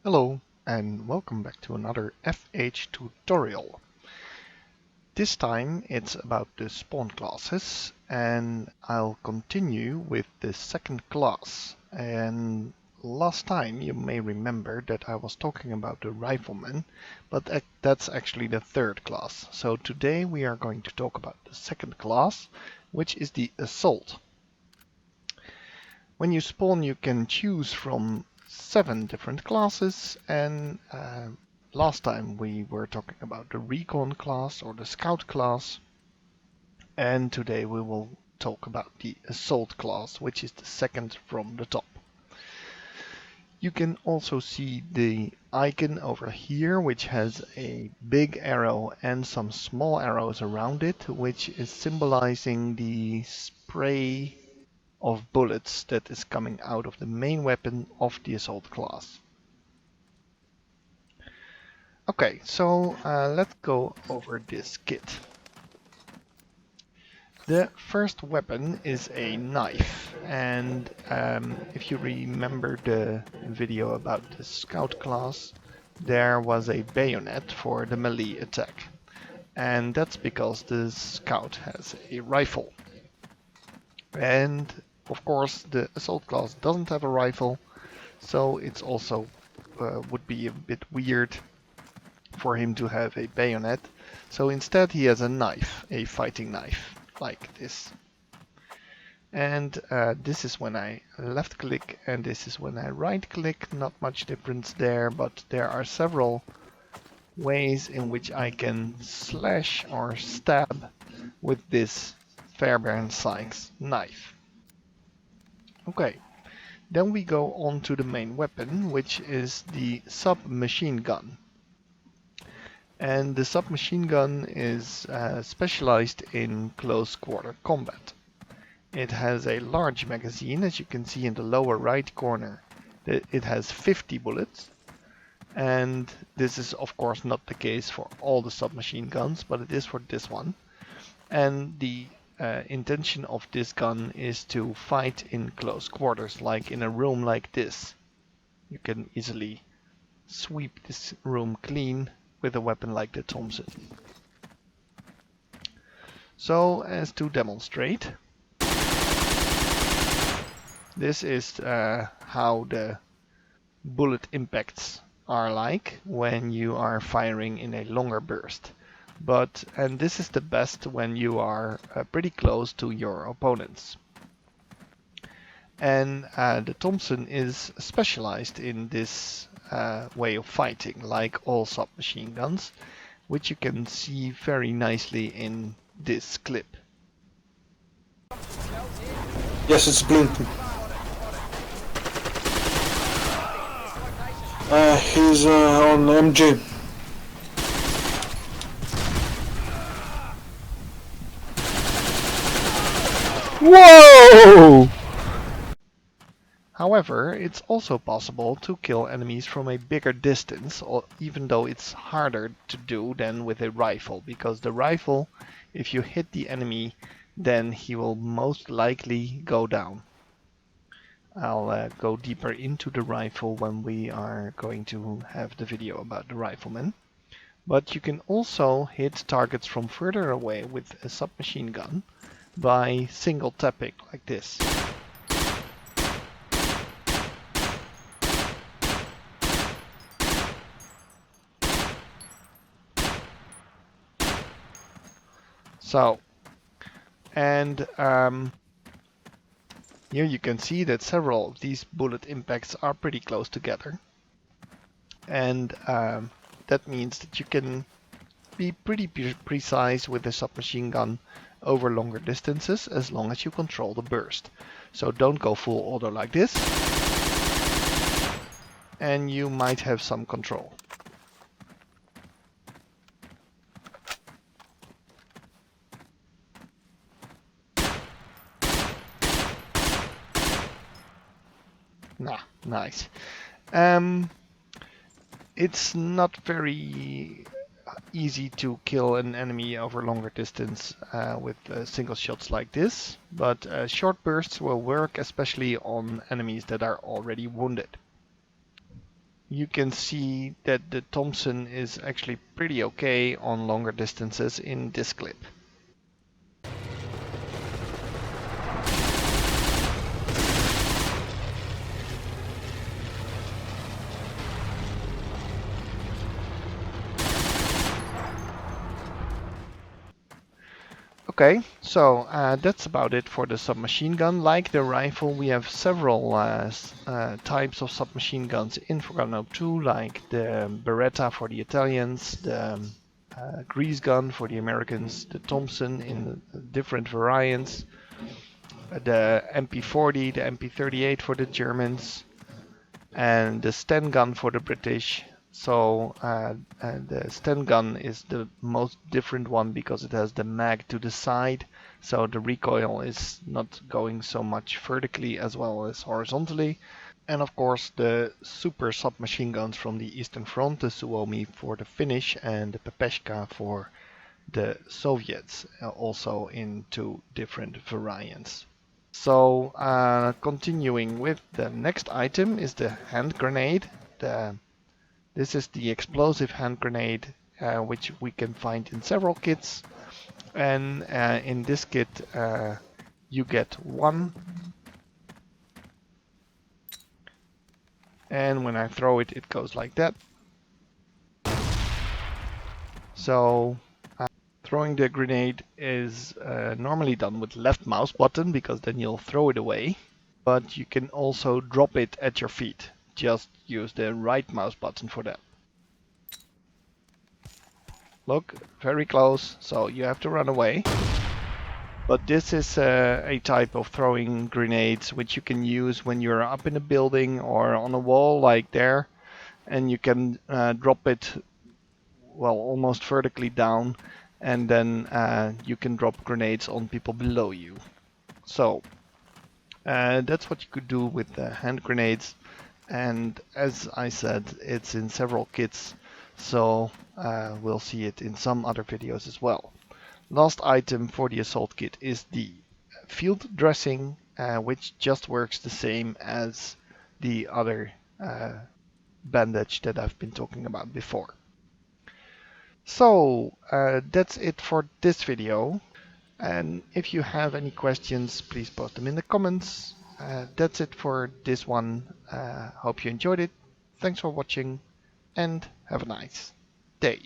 Hello and welcome back to another FH tutorial. This time it's about the spawn classes and I'll continue with the second class. And last time you may remember that I was talking about the rifleman, but that's actually the third class. So today we are going to talk about the second class, which is the assault. When you spawn, you can choose from 7 different classes, and last time we were talking about the recon class or the scout class, and today we will talk about the assault class, which is the second from the top. You can also see the icon over here, which has a big arrow and some small arrows around it, which is symbolizing the spray of bullets that is coming out of the main weapon of the assault class. Okay, so let's go over this kit. The first weapon is a knife, and if you remember the video about the scout class, there was a bayonet for the melee attack, and that's because the scout has a rifle. And of course the assault class doesn't have a rifle, so it's also would be a bit weird for him to have a bayonet. So instead he has a knife, a fighting knife, like this. And this is when I left click and this is when I right click. Not much difference there, but there are several ways in which I can slash or stab with this Fairbairn Sykes knife. Okay. Then we go on to the main weapon, which is the submachine gun. And the submachine gun is specialized in close quarter combat. It has a large magazine, as you can see in the lower right corner. It has 50 bullets. And this is of course not the case for all the submachine guns, but it is for this one. And the intention of this gun is to fight in close quarters, like in a room like this. You can easily sweep this room clean with a weapon like the Thompson. So, as to demonstrate, this is how the bullet impacts are like when you are firing in a longer burst. And this is the best when you are pretty close to your opponents. And the Thompson is specialized in this way of fighting, like all submachine guns, which you can see very nicely in this clip. Yes, it's blinking. He's on MG. Whoa! However, it's also possible to kill enemies from a bigger distance, even though it's harder to do than with a rifle, because the rifle, if you hit the enemy, then he will most likely go down. I'll go deeper into the rifle when we are going to have the video about the rifleman. But you can also hit targets from further away with a submachine gun by single tapping like this. So, and here you can see that several of these bullet impacts are pretty close together. And that means that you can be pretty precise with the submachine gun over longer distances as long as you control the burst. So don't go full auto like this, and you might have some control. Nice. It's not very easy to kill an enemy over longer distance with single shots like this, but short bursts will work especially on enemies that are already wounded. you can see that the Thompson is actually pretty okay on longer distances in this clip. Okay, so that's about it for the submachine gun. Like the rifle, we have several types of submachine guns in Forgotten Hope 2, like the Beretta for the Italians, the grease gun for the Americans, the Thompson in different variants, the MP40, the MP38 for the Germans, and the Sten gun for the British. So the Sten gun is the most different one because it has the mag to the side, so the recoil is not going so much vertically as well as horizontally. And of course the super submachine guns from the Eastern Front, the Suomi for the Finnish and the Pepeshka for the Soviets, also in two different variants. So continuing with the next item is the hand grenade. This is the explosive hand grenade, which we can find in several kits. And in this kit, you get one. And when I throw it, it goes like that. So throwing the grenade is normally done with left mouse button because then you'll throw it away. But you can also drop it at your feet. Just use the right mouse button for that. Look, very close, so you have to run away. But this is a type of throwing grenades which you can use when you're up in a building or on a wall like there, and you can drop it, well, almost vertically down, and then you can drop grenades on people below you. So that's what you could do with the hand grenades. And as I said, it's in several kits, so we'll see it in some other videos as well. Last item for the assault kit is the field dressing, which just works the same as the other bandage that I've been talking about before. So that's it for this video. And if you have any questions, please post them in the comments. That's it for this one. Hope you enjoyed it. Thanks for watching and have a nice day.